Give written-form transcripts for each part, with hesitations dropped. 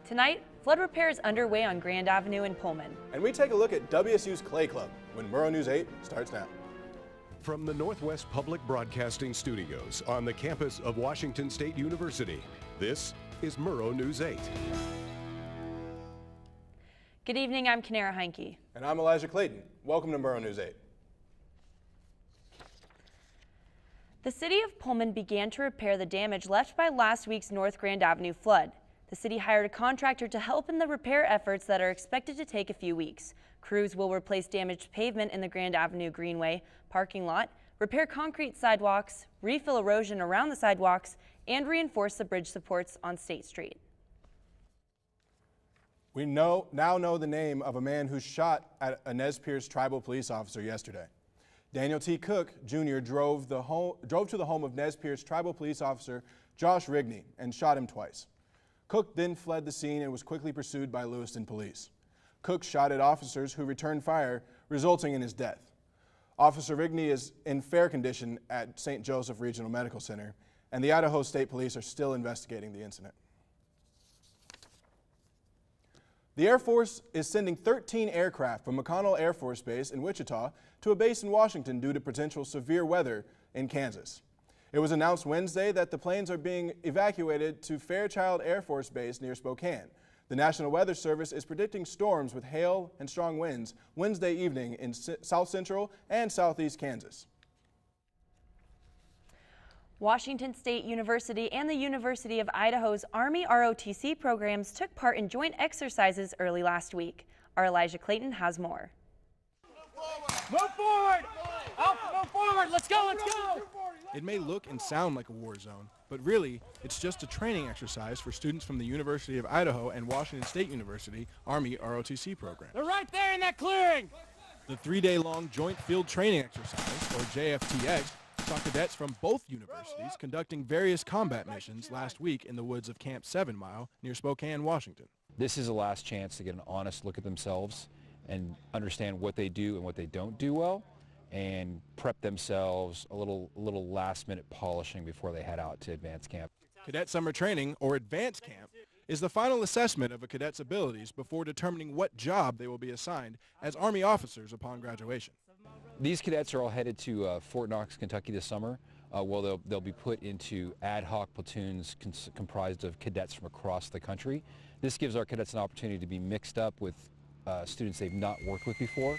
Tonight, flood repair is underway on Grand Avenue in Pullman. And we take a look at WSU's Clay Club when Murrow News 8 starts now. From the Northwest Public Broadcasting Studios on the campus of Washington State University, this is Murrow News 8. Good evening, I'm Kanara Heinke. And I'm Elijah Clayton. Welcome to Murrow News 8. The city of Pullman began to repair the damage left by last week's North Grand Avenue flood. The city hired a contractor to help in the repair efforts that are expected to take a few weeks. Crews will replace damaged pavement in the Grand Avenue Greenway parking lot, repair concrete sidewalks, refill erosion around the sidewalks, and reinforce the bridge supports on State Street. We now know the name of a man who shot at a Nez Perce tribal police officer yesterday. Daniel T. Cook, Jr. drove to the home of Nez Perce tribal police officer Josh Rigney and shot him twice. Cook then fled the scene and was quickly pursued by Lewiston police. Cook shot at officers who returned fire, resulting in his death. Officer Rigney is in fair condition at St. Joseph Regional Medical Center, and the Idaho State Police are still investigating the incident. The Air Force is sending 13 aircraft from McConnell Air Force Base in Wichita to a base in Washington due to potential severe weather in Kansas. It was announced Wednesday that the planes are being evacuated to Fairchild Air Force Base near Spokane. The National Weather Service is predicting storms with hail and strong winds Wednesday evening in south central and southeast Kansas. Washington State University and the University of Idaho's Army ROTC programs took part in joint exercises early last week. Our Elijah Clayton has more. Move forward! Move forward! Let's go! Let's go! It may look and sound like a war zone, but really, it's just a training exercise for students from the University of Idaho and Washington State University Army ROTC program. They're right there in that clearing! The 3-day-long Joint Field Training Exercise, or JFTX, saw cadets from both universities conducting various combat missions last week in the woods of Camp 7 Mile near Spokane, Washington. This is a last chance to get an honest look at themselves and understand what they do and what they don't do well, and prep themselves a little last-minute polishing before they head out to advanced camp. Cadet Summer Training, or Advanced Camp, is the final assessment of a cadet's abilities before determining what job they will be assigned as Army officers upon graduation. These cadets are all headed to Fort Knox, Kentucky this summer. They'll be put into ad hoc platoons comprised of cadets from across the country. This gives our cadets an opportunity to be mixed up with students they've not worked with before.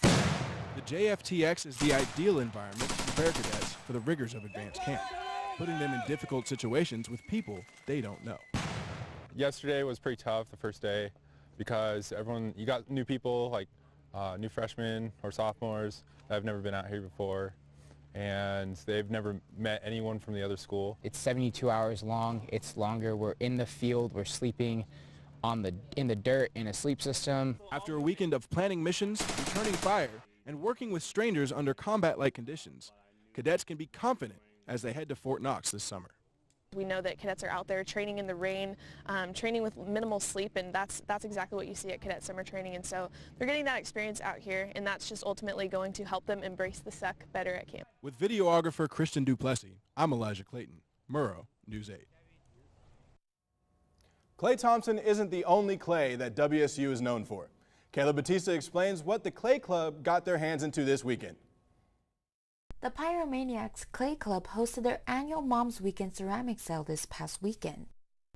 The JFTX is the ideal environment to prepare cadets for the rigors of advanced camp, putting them in difficult situations with people they don't know. Yesterday was pretty tough, the first day, because you got new people, like new freshmen or sophomores that have never been out here before, and they've never met anyone from the other school. It's 72 hours long. It's longer. We're in the field. We're sleeping in the dirt in a sleep system. After a weekend of planning missions, returning fire, and working with strangers under combat-like conditions, cadets can be confident as they head to Fort Knox this summer. We know that cadets are out there training in the rain, training with minimal sleep, and that's exactly what you see at Cadet Summer Training. And so they're getting that experience out here, and that's just ultimately going to help them embrace the suck better at camp. With videographer Christian Duplessis, I'm Elijah Clayton, Murrow News 8. Clay Thompson isn't the only clay that WSU is known for. Kayla Batista explains what the Clay Club got their hands into this weekend. The Pyromaniacs Clay Club hosted their annual Mom's Weekend ceramic sale this past weekend.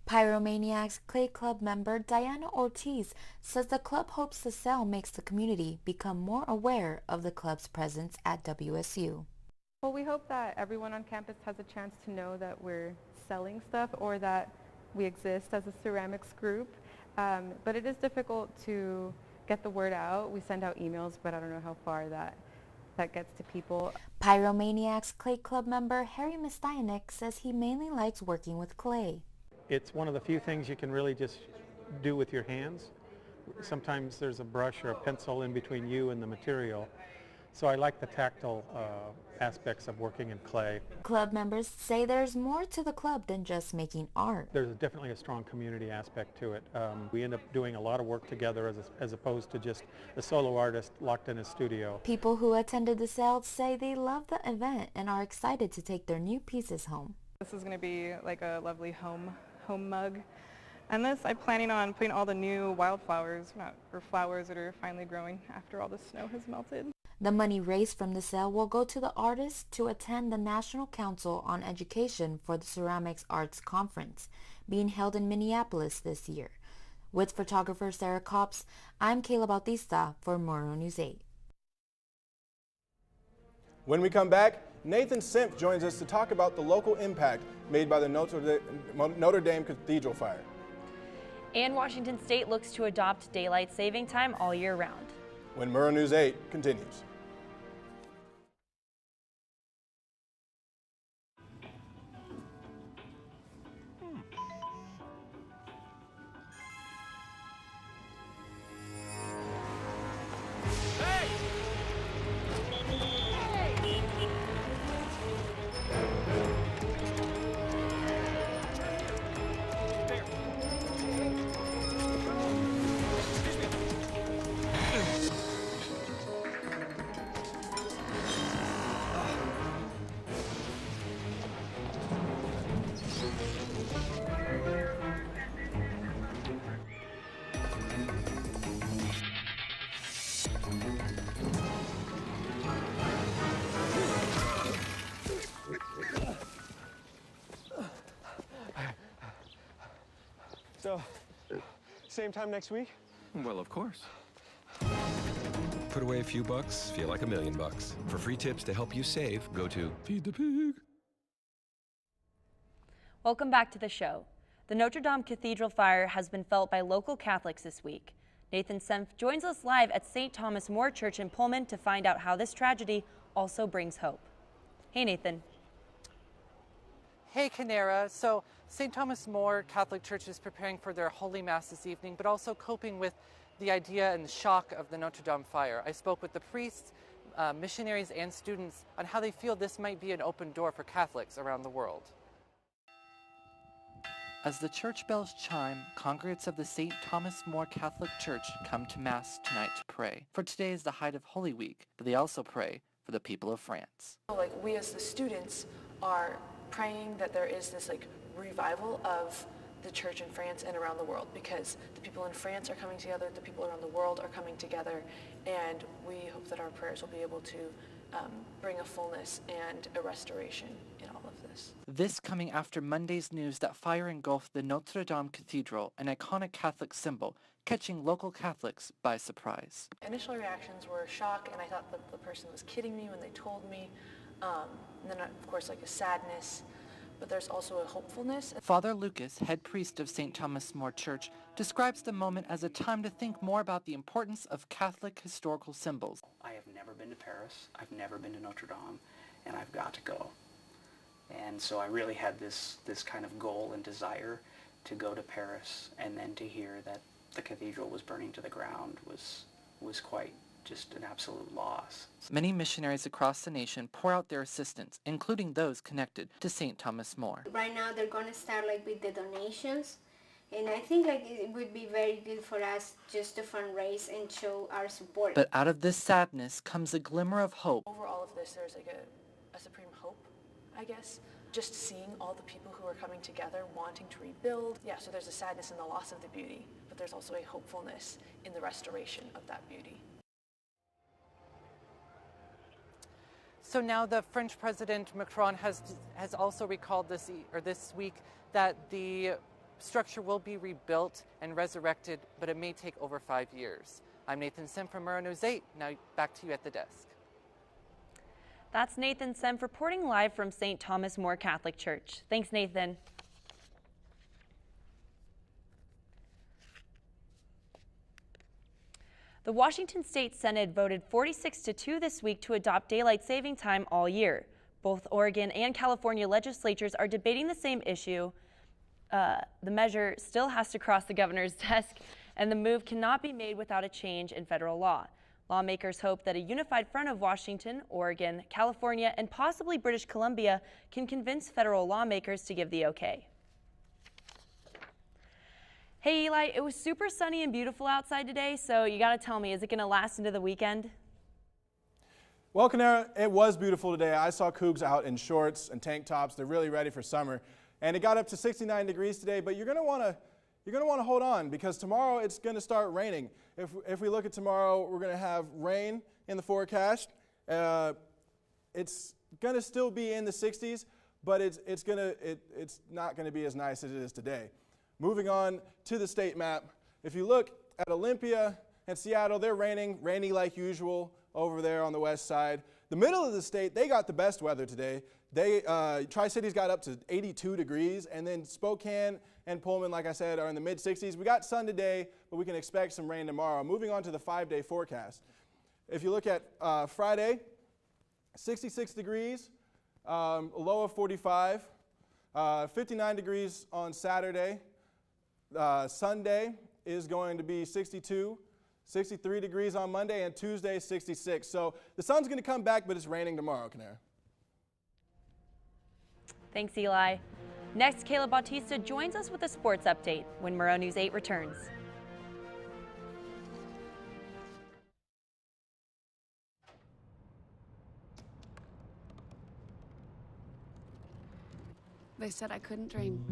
Pyromaniacs Clay Club member Diana Ortiz says the club hopes the sale makes the community become more aware of the club's presence at WSU. Well, we hope that everyone on campus has a chance to know that we're selling stuff or that we exist as a ceramics group. But it is difficult to get the word out. We send out emails, but I don't know how far that gets to people. Pyromaniacs Clay Club member Harry Mistayanek says he mainly likes working with clay. It's one of the few things you can really just do with your hands. Sometimes there's a brush or a pencil in between you and the material. So I like the tactile aspects of working in clay. Club members say there's more to the club than just making art. There's definitely a strong community aspect to it. We end up doing a lot of work together as opposed to just a solo artist locked in a studio. People who attended the sale say they love the event and are excited to take their new pieces home. This is going to be like a lovely home mug. And this, I'm planning on putting all the new wildflowers, or flowers that are finally growing after all the snow has melted. The money raised from the sale will go to the artists to attend the National Council on Education for the Ceramics Arts Conference, being held in Minneapolis this year. With photographer Sarah Copps, I'm Kayla Bautista for Murrow News 8. When we come back, Nathan Semp joins us to talk about the local impact made by the Notre Dame Cathedral fire. And Washington State looks to adopt daylight saving time all year round. When Murrow News 8 continues. So, same time next week? Well, of course. Put away a few bucks, feel like $1 million. For free tips to help you save, go to Feed the Pig. Welcome back to the show. The Notre Dame Cathedral fire has been felt by local Catholics this week. Nathan Semp joins us live at St. Thomas More Church in Pullman to find out how this tragedy also brings hope. Hey, Nathan. Hey, Canara. So St. Thomas More Catholic Church is preparing for their Holy Mass this evening, but also coping with the idea and the shock of the Notre Dame fire. I spoke with the priests, missionaries, and students on how they feel this might be an open door for Catholics around the world. As the church bells chime, congregates of the St. Thomas More Catholic Church come to Mass tonight to pray. For today is the height of Holy Week, but they also pray for the people of France. Like, we as the students are praying that there is this revival of the church in France and around the world, because the people in France are coming together, the people around the world are coming together, and we hope that our prayers will be able to bring a fullness and a restoration in all of this. This coming after Monday's news that fire engulfed the Notre Dame Cathedral, an iconic Catholic symbol, catching local Catholics by surprise. Initial reactions were shock, and I thought that the person was kidding me when they told me. And then, of course, a sadness, but there's also a hopefulness. Father Lucas, head priest of St. Thomas More Church, describes the moment as a time to think more about the importance of Catholic historical symbols. I have never been to Paris, I've never been to Notre Dame, and I've got to go. And so I really had this kind of goal and desire to go to Paris, and then to hear that the cathedral was burning to the ground was quite just an absolute loss. Many missionaries across the nation pour out their assistance, including those connected to St. Thomas More. Right now they're going to start with the donations, and I think it would be very good for us just to fundraise and show our support. But out of this sadness comes a glimmer of hope. Over all of this, there's a supreme hope, I guess. Just seeing all the people who are coming together, wanting to rebuild. Yeah, so there's a sadness in the loss of the beauty, but there's also a hopefulness in the restoration of that beauty. So now the French President Macron has also recalled this week that the structure will be rebuilt and resurrected, but it may take over 5 years. I'm Nathan Semp from Murrow News 8. Now back to you at the desk. That's Nathan Semp reporting live from St. Thomas More Catholic Church. Thanks, Nathan. The Washington State Senate voted 46-2 this week to adopt daylight saving time all year. Both Oregon and California legislatures are debating the same issue. The measure still has to cross the governor's desk, and the move cannot be made without a change in federal law. Lawmakers hope that a unified front of Washington, Oregon, California, and possibly British Columbia can convince federal lawmakers to give the okay. Hey Eli, it was super sunny and beautiful outside today, so you gotta tell me, is it gonna last into the weekend? Well, Canara, it was beautiful today. I saw Cougs out in shorts and tank tops. They're really ready for summer. And it got up to 69 degrees today, but you're gonna wanna you're going to want to hold on because tomorrow it's going to start raining. If we look at tomorrow, we're going to have rain in the forecast. It's going to still be in the 60s, but it's not going to be as nice as it is today. Moving on to the state map, if you look at Olympia and Seattle, they're rainy like usual over there on the west side. The middle of the state, they got the best weather today. Tri-Cities got up to 82 degrees, and then Spokane and Pullman, like I said, are in the mid-60s. We got sun today, but we can expect some rain tomorrow. Moving on to the 5-day forecast. If you look at Friday, 66 degrees, a low of 45, 59 degrees on Saturday. Sunday is going to be 62, 63 degrees on Monday, and Tuesday 66. So the sun's going to come back, but it's raining tomorrow, Canara. Thanks, Eli. Next, Caleb Bautista joins us with a sports update when Murrow News 8 returns. They said I couldn't dream.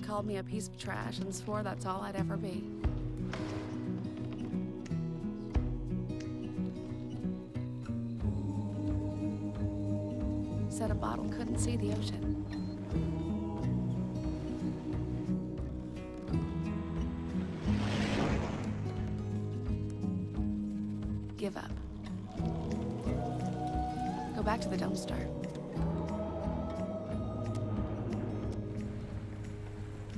Called me a piece of trash and swore that's all I'd ever be. Said a bottle couldn't see the ocean. Give up. Go back to the dumpster.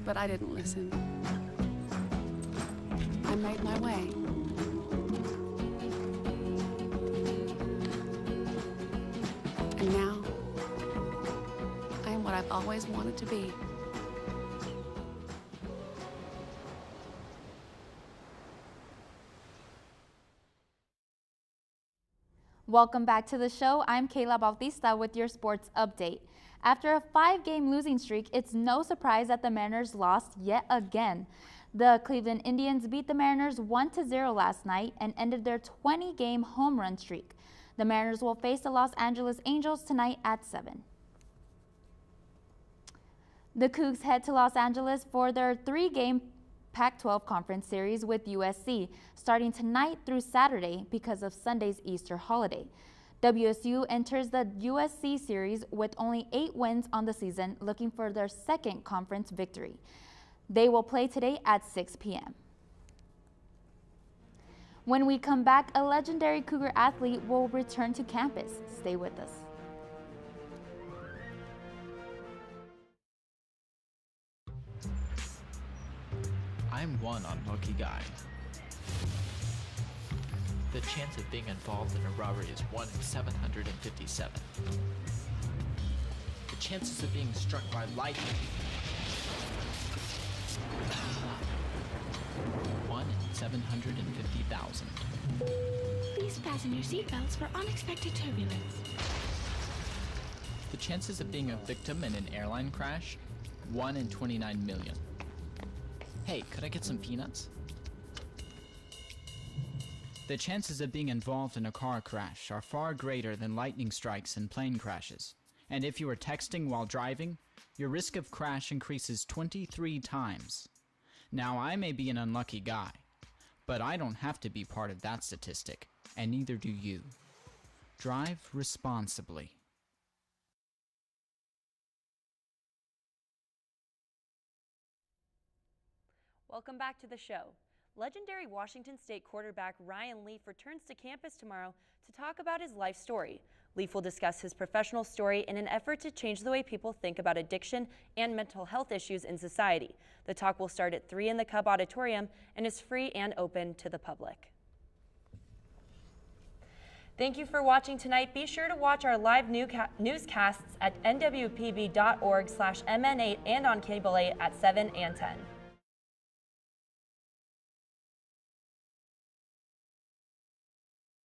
But I didn't listen. I made my way. And now, I am what I've always wanted to be. Welcome back to the show. I'm Kayla Bautista with your sports update. After a 5-game losing streak, it's no surprise that the Mariners lost yet again. The Cleveland Indians beat the Mariners 1-0 last night and ended their 20-game home run streak. The Mariners will face the Los Angeles Angels tonight at 7. The Cougs head to Los Angeles for their 3-game Pac-12 Conference Series with USC, starting tonight through Saturday because of Sunday's Easter holiday. WSU enters the USC Series with only 8 wins on the season, looking for their second conference victory. They will play today at 6 p.m. When we come back, a legendary Cougar athlete will return to campus. Stay with us. I'm one unlucky guy. The chance of being involved in a robbery is 1 in 757. The chances of being struck by lightning 1 in 750,000. Please fasten your seatbelts for unexpected turbulence. The chances of being a victim in an airline crash 1 in 29 million. Hey, could I get some peanuts? The chances of being involved in a car crash are far greater than lightning strikes and plane crashes. And if you are texting while driving, your risk of crash increases 23 times. Now, I may be an unlucky guy, but I don't have to be part of that statistic, and neither do you. Drive responsibly. Welcome back to the show. Legendary Washington State quarterback Ryan Leaf returns to campus tomorrow to talk about his life story. Leaf will discuss his professional story in an effort to change the way people think about addiction and mental health issues in society. The talk will start at 3 in the Cub Auditorium and is free and open to the public. Thank you for watching tonight. Be sure to watch our live newscasts at nwpb.org/mn8 and on Cable 8 at 7 and 10.